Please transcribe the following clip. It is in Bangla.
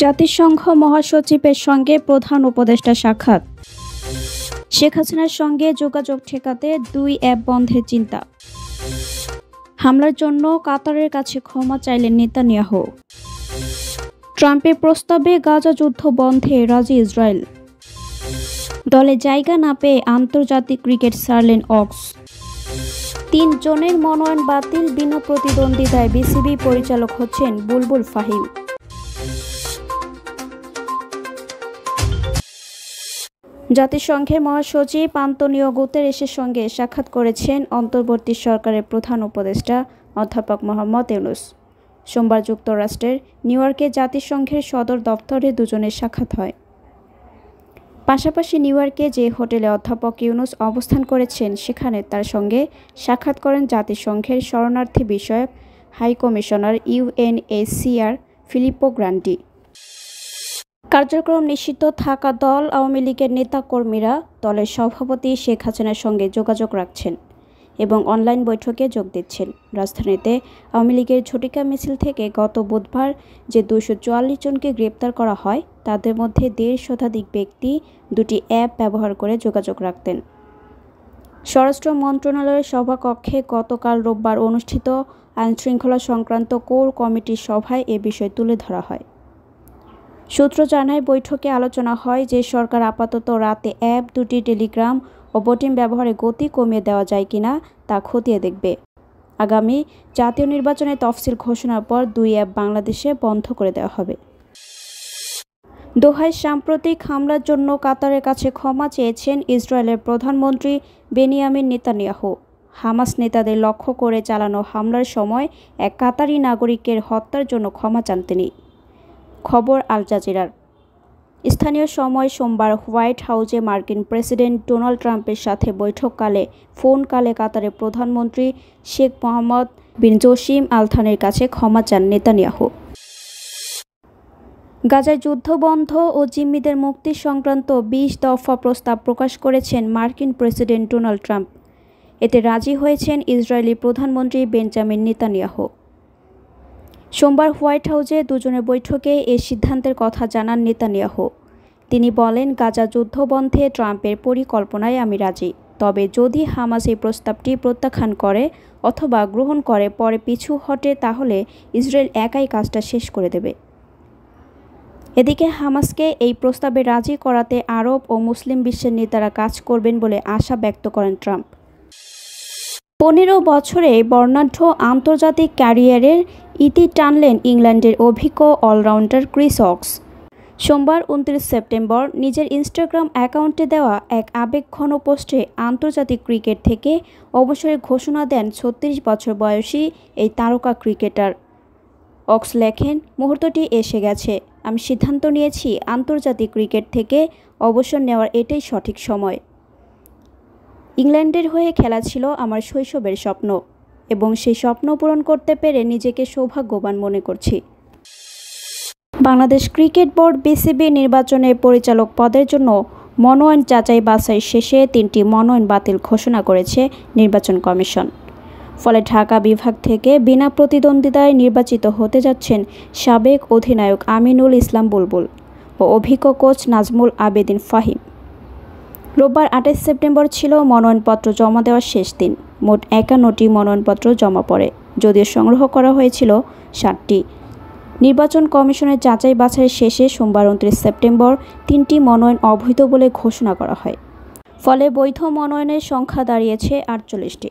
জাতিসংঘ মহাসচিবের সঙ্গে প্রধান উপদেষ্টা সাক্ষাৎ। শেখ হাসিনার সঙ্গে যোগাযোগ ঠেকাতে 2 অ্যাপ বন্ধের চিন্তা। হামলার জন্য কাতারের কাছে ক্ষমা চাইলেন নেতানিয়াহু। ট্রাম্পের প্রস্তাবে গাজা যুদ্ধ বন্ধে রাজি ইসরায়েল। দলে জায়গা না পেয়ে আন্তর্জাতিক ক্রিকেট ছাড়লেন অক্স। 3 জনের মনোনয়ন বাতিল, বিনা প্রতিদ্বন্দ্বিতায় বিসিবি পরিচালক হচ্ছেন বুলবুল ফাহিম। জাতিসংঘের মহাসচিব আন্তোনিও গুতেরেসের সঙ্গে সাক্ষাৎ করেছেন অন্তর্বর্তী সরকারের প্রধান উপদেষ্টা অধ্যাপক মোহাম্মদ ইউনূস। সোমবার যুক্তরাষ্ট্রের নিউ ইয়র্কে জাতিসংঘের সদর দপ্তরে দুজনের সাক্ষাৎ হয়। পাশাপাশি নিউ ইয়র্কে যে হোটেলে অধ্যাপক ইউনূস অবস্থান করেছেন সেখানে তার সঙ্গে সাক্ষাৎ করেন জাতিসংঘের শরণার্থী বিষয়ক হাই কমিশনার UNHCR ফিলিপ্পো গ্রান্ডি। কার্যক্রম নিষিদ্ধ থাকা দল আওয়ামী লীগের নেতাকর্মীরা দলের সভাপতি শেখ হাসিনার সঙ্গে যোগাযোগ রাখছেন এবং অনলাইন বৈঠকে যোগ দিচ্ছেন। রাজধানীতে আওয়ামী লীগের ঝটিকা মিছিল থেকে গত বুধবার যে 244 জনকে গ্রেপ্তার করা হয় তাদের মধ্যে 1.5 শতাধিক ব্যক্তি 2টি অ্যাপ ব্যবহার করে যোগাযোগ রাখতেন। স্বরাষ্ট্র মন্ত্রণালয়ের সভাকক্ষে গতকাল রোববার অনুষ্ঠিত আইনশৃঙ্খলা সংক্রান্ত কোর কমিটির সভায় এ বিষয় তুলে ধরা হয়। সূত্র জানায়, বৈঠকে আলোচনা হয় যে সরকার আপাতত রাতে অ্যাপ 2টি টেলিগ্রাম ও বোটিং ব্যবহারে গতি কমিয়ে দেওয়া যায় কিনা তা খতিয়ে দেখবে। আগামী জাতীয় নির্বাচনের তফসিল ঘোষণার পর 2 অ্যাপ বাংলাদেশে বন্ধ করে দেওয়া হবে। দোহায় সাম্প্রতিক হামলার জন্য কাতারের কাছে ক্ষমা চেয়েছেন ইসরায়েলের প্রধানমন্ত্রী বেনিয়ামিন নেতানিয়াহু। হামাস নেতাদের লক্ষ্য করে চালানো হামলার সময় এক কাতারি নাগরিকের হত্যার জন্য ক্ষমা চান তিনি। খবর আল জাজিরার। স্থানীয় সময় সোমবার হোয়াইট হাউসে মার্কিন প্রেসিডেন্ট ডোনাল্ড ট্রাম্পের সাথে বৈঠককালে ফোন কলে কাতারের প্রধানমন্ত্রী শেখ মোহাম্মদ বিন জসিম আল থানির কাছে ক্ষমা চান নেতানিয়াহু। গাজায় যুদ্ধ বন্ধ ও জিম্মিদের মুক্তি সংক্রান্ত 20 দফা প্রস্তাব প্রকাশ করেছেন মার্কিন প্রেসিডেন্ট ডোনাল্ড ট্রাম্প। এতে রাজি হয়েছেন ইসরায়েলি প্রধানমন্ত্রী বেঞ্জামিন নেতানিয়াহু। সোমবার হোয়াইট হাউসে দুজনের বৈঠকে এ সিদ্ধান্তের কথা জানান নেতানিয়াহু। তিনি বলেন, গাজা যুদ্ধ বন্ধে ট্রাম্পের পরিকল্পনায় আমি রাজি, তবে যদি হামাস এই প্রস্তাবটি প্রত্যাখ্যান করে অথবা গ্রহণ করে পরে পিছু হটে তাহলে ইসরায়েল একাই কাজটা শেষ করে দেবে। এদিকে হামাসকে এই প্রস্তাবে রাজি করাতে আরব ও মুসলিম বিশ্বের নেতারা কাজ করবেন বলে আশা ব্যক্ত করেন ট্রাম্প। 15 বছরে বর্ণাঢ্য আন্তর্জাতিক ক্যারিয়ারের ইতি টানলেন ইংল্যান্ডের অভিজ্ঞ অলরাউন্ডার ক্রিস অক্স। সোমবার 29 সেপ্টেম্বর নিজের ইনস্টাগ্রাম অ্যাকাউন্টে দেওয়া এক আবেগঘন পোস্টে আন্তর্জাতিক ক্রিকেট থেকে অবসরের ঘোষণা দেন 36 বছর বয়সী এই তারকা ক্রিকেটার। অক্স লেখেন, মুহূর্তটি এসে গেছে, আমি সিদ্ধান্ত নিয়েছি আন্তর্জাতিক ক্রিকেট থেকে অবসর নেওয়ার এটাই সঠিক সময়। ইংল্যান্ডের হয়ে খেলা ছিল আমার শৈশবের স্বপ্ন এবং সেই স্বপ্ন পূরণ করতে পেরে নিজেকে সৌভাগ্যবান মনে করছি। বাংলাদেশ ক্রিকেট বোর্ড বিসিবি নির্বাচনে পরিচালক পদের জন্য মনোনয়ন যাচাই বাছাই শেষে 3টি মনোনয়ন বাতিল ঘোষণা করেছে নির্বাচন কমিশন। ফলে ঢাকা বিভাগ থেকে বিনা প্রতিদ্বন্দ্বিতায় নির্বাচিত হতে যাচ্ছেন সাবেক অধিনায়ক আমিনুল ইসলাম বুলবুল ও অভিজ্ঞ কোচ নাজমুল আবেদিন ফাহিম। রোববার 28 সেপ্টেম্বর ছিল মনোনয়নপত্র জমা দেওয়ার শেষ দিন। মোট 51টি মনোনয়নপত্র জমা পড়ে, যদিও সংগ্রহ করা হয়েছিল 60টি। নির্বাচন কমিশনের যাচাই বাছাই শেষে সোমবার 29 সেপ্টেম্বর 3টি মনোনয়ন অবৈধ বলে ঘোষণা করা হয়। ফলে বৈধ মনোনয়নের সংখ্যা দাঁড়িয়েছে 48টি।